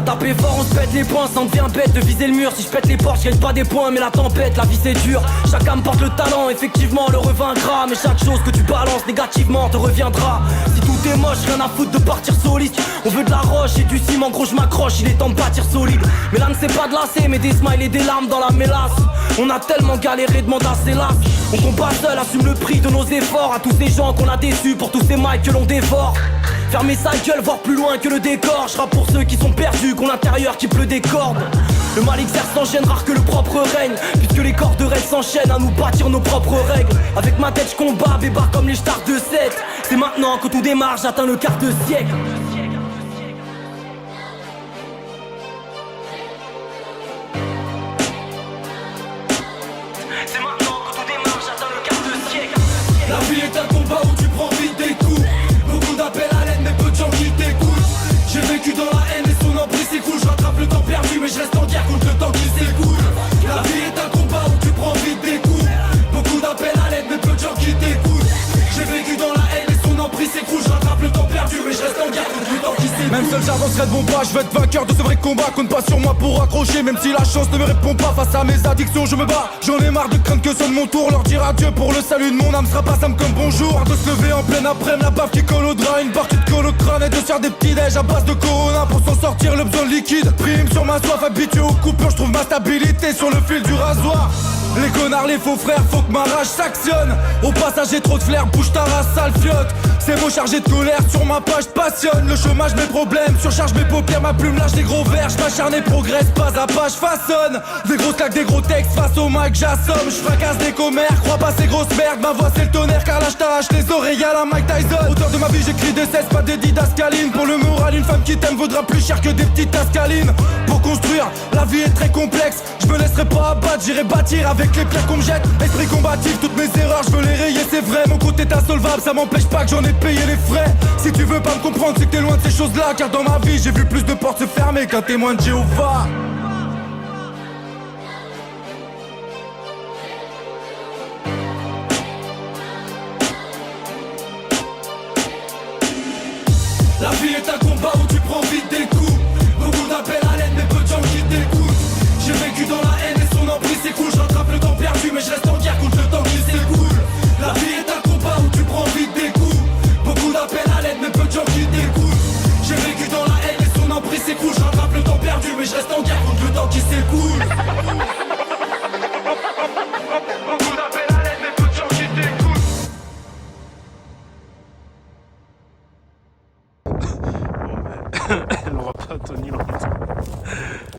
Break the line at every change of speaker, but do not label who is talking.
À taper fort on se pète les poings, ça en devient bête de viser le mur. Si je pète les portes je gagne pas des points mais la tempête, la vie c'est dur. Chacun me porte le talent, effectivement le revaincra. Mais chaque chose que tu balances négativement te reviendra. Si tout est moche, rien à foutre de partir soliste. On veut de la roche et du ciment, gros je m'accroche, il est temps de bâtir solide. Mais là ne c'est pas de lasser, mais des smiles et des larmes dans la mélasse. On a tellement galéré, demande à ses lasses. On combat seul, assume le prix de nos efforts. À tous ces gens qu'on a déçus, pour tous ces mics que l'on dévore. Fermer sa gueule, voir plus loin que le décor. Je rappe pour ceux qui sont perdus, qu'on l'intérieur qui pleut des cordes. Le mal exerce sans gêne, rare que le propre règne. Puisque les corps de rêve s'enchaînent à nous bâtir nos propres règles. Avec ma tête je combat, bébard comme les stars de 7. C'est maintenant que tout démarre, j'atteins le quart de siècle. C'est maintenant que tout démarre, j'atteins le quart de siècle.
La vie est un combat où tu prends vite des coups. Beaucoup d'appels à l'aide mais peu de gens qui t'écoutent. J'ai vécu dans la haine et son emprise s'écoule. Je rattrape le temps perdu mais je reste en guerre contre le temps qui s'écoule. La vie est un combat où tu prends vite des coups. Beaucoup d'appels à l'aide mais peu de gens qui t'écoutent. J'ai vécu dans la haine et son emprise s'écoule. Je rattrape le temps perdu mais je reste en guerre contre le temps qui s'écoule. Même seul j'avancerai de bon pas, je vais être vainqueur de ce vrai combat. Compte pas sur moi pour accrocher, même si la chance ne me répond pas. Face à mes addictions je me bats. J'en ai marre de craindre que sonne mon tour. Leur dire adieu pour le salut de mon âme sera pas simple comme bonjour. De se lever en pleine après-midi, la baffe qui colle au drap. Une barre qui te colle au crâne et de se faire des petits déj à base de corona. Pour s'en sortir le besoin de liquide prime sur ma soif, habitué aux coupures. Je trouve ma stabilité sur le fil du rasoir. Les connards, les faux frères, faut que ma rage s'actionne. Au passage j'ai trop de flair, bouge ta race sale fiotte. C'est mots chargés de colère, sur ma page passionne. Le chômage, mes problèmes, surcharge mes paupières. Ma plume lâche des gros vers, j'm'acharne et progresse. Pas à pas, j'façonne des grosses claques, des gros textes. Face au mic, j'assomme, j'fracasse des commères. Crois pas ces grosses merdes, ma voix c'est le tonnerre. Car là j't'arrache les oreilles à la Mike Tyson. Auteur de ma vie, j'écris des cesses, pas des didascalines. Pour le moral, une femme qui t'aime vaudra plus cher que des petites tascalines. Pour construire, la vie est très complexe. Je me laisserai pas abattre, j'irai bâtir avec les pierres qu'on me jette. Esprit combatif, toutes mes erreurs, je veux les rayer, c'est vrai. Mon côté est insolvable, ça m'empêche pas que j'en ai payé les frais. Si tu veux pas me comprendre, c'est que t'es loin de ces choses-là. Car dans ma vie, j'ai vu plus de portes se fermer qu'un témoin de Jéhovah. La vie est un combat où tu prends vite des coups. Beaucoup d'appels à l'aide mais peu de gens qui t'écoutent. J'ai vécu dans la haine et son emprise s'écoule. Je rattrape le temps perdu mais je reste en guerre contre le temps qui s'écoule. La vie est un combat où tu prends vite des coups. Beaucoup d'appels à l'aide mais peu de gens qui t'écoutent. J'ai vécu dans la haine et son emprise s'écoule. Je rattrape le temps perdu mais je reste en guerre contre le temps qui s'écoule. Beaucoup d'appels à l'aide mais peu de gens qui t'écoutent.
Elle aura pas Tony longtemps.